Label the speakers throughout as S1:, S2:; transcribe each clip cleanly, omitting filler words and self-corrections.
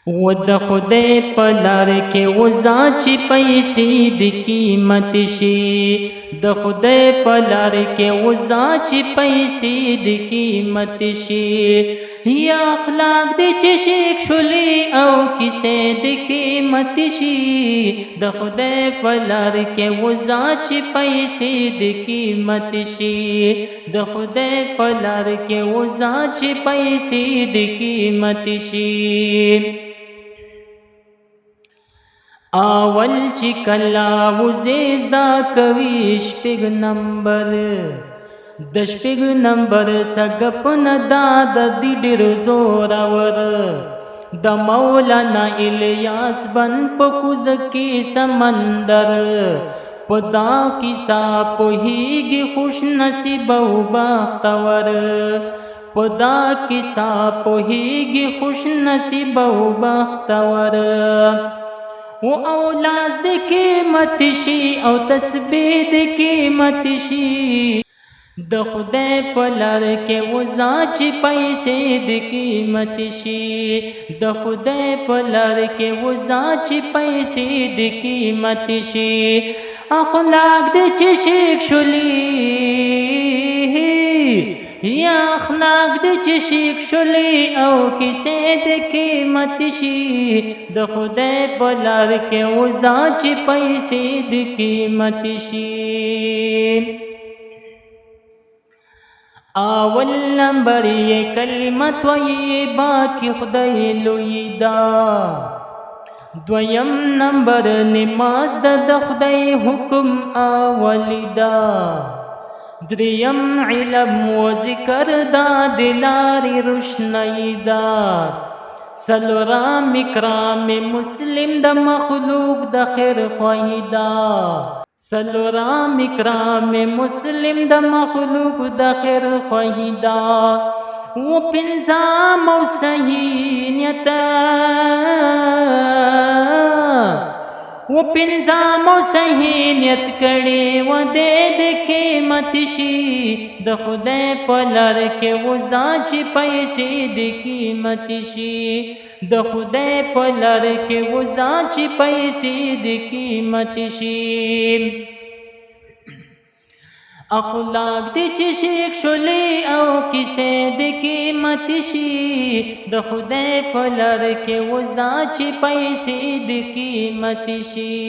S1: و د خدای په لار کې وزا چې پیسې د قیمت شي، د خدای په لار کې وزا چې پیسې د قیمت شي، یا اخلاق دې چې شیک شولي او کیسې د قیمت شي، د خدای په لار کې وزا چې پیسې د قیمت شي، د خدای په لار کې وزا چې پیسې د قیمت شي. اول چې کلا وزیز دا کوي شپږ نمبر، د شپږ نمبر سګپ نه دا د ډېر زور اور، د مولانا الیاس بن په کوز کې سمندر، په دا کیسه پوهیږي خوش نصیب او بختور، په دا کیسه پوهیږي خوش نصیب او بختور. و اولاز د قیمت شي او تسبیح د قیمت شي، د خدای په لار کې وزا چې پیسې د قیمت شي، د خدای په لار کې وزا چې پیسې د قیمت شي. اخلاق د چې شیک شولي، یا اخلاق د چې شیک شولي او کیسې د قیمت شي، د خدای په لار کې وزا چې پیسې د قیمت شي. اول نمبر یې کلمه طیبه کی خدای لوی دا، دویم نمبر نماز د خدای حکم اولی دا، دریم علم و ذکر دا دلاری روشنی دا، سلورم اکرام مسلم د مخلوق د خیر خواهی دا، سلورم اکرام مسلم د مخلوق د خیر خواهی دا. و پنځم او صحیح نیت، و پنځم او صحیح نیت کړي و دې د قیمت شي، د خدای په لار کې وزا چې پیسې د قیمت شي، د خدای په لار کې وزا چې پیسې د قیمت شي. اخلاق دې چې شیک شولي او کیسې د قیمت شي، د خدای په لار کې وزا چې پیسې د قیمت شي.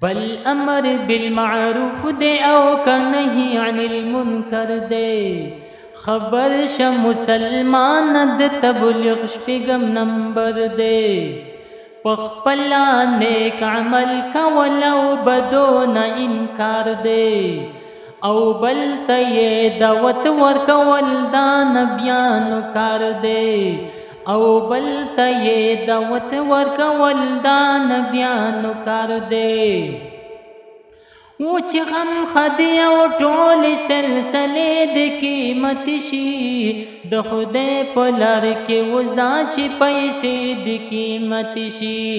S1: بل امر بالمعروف دے او کا نهی عن المنکر دے، خبر ش مسلمان د تبلیغ شپږم نمبر دے، پخپلا نیک عمل کول او بدو نه انکار دے، او بل ته دعوت ورکول دا نبیانو کار دے، او بل ته دعوت ورکول دا نبیانو کار دے. و چې غم خدای او ټول سلسله د قیمت شي، د خدای په لار کې وزا چې پیسې د قیمت شي،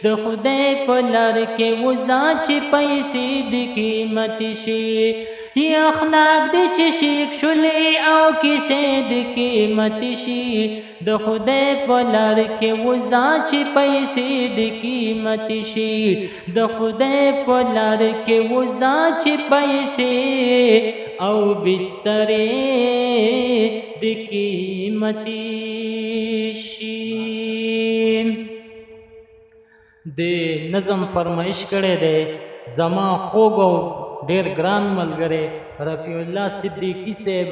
S1: د خدای په لار کې وزا چې پیسې د قیمت شي. یا اخلاق دې چې شیک شولي او کیسې د قیمت شي، د خدای په لار کې وزا چې پیسې د قیمت شي، د خدای په لار کې وزا چې پیسې او بسترې د قیمت شي. د نظم فرمایش کړی دی زما خوږ او ډیر ګران ملګری رفیع الله صدیقی صاحب.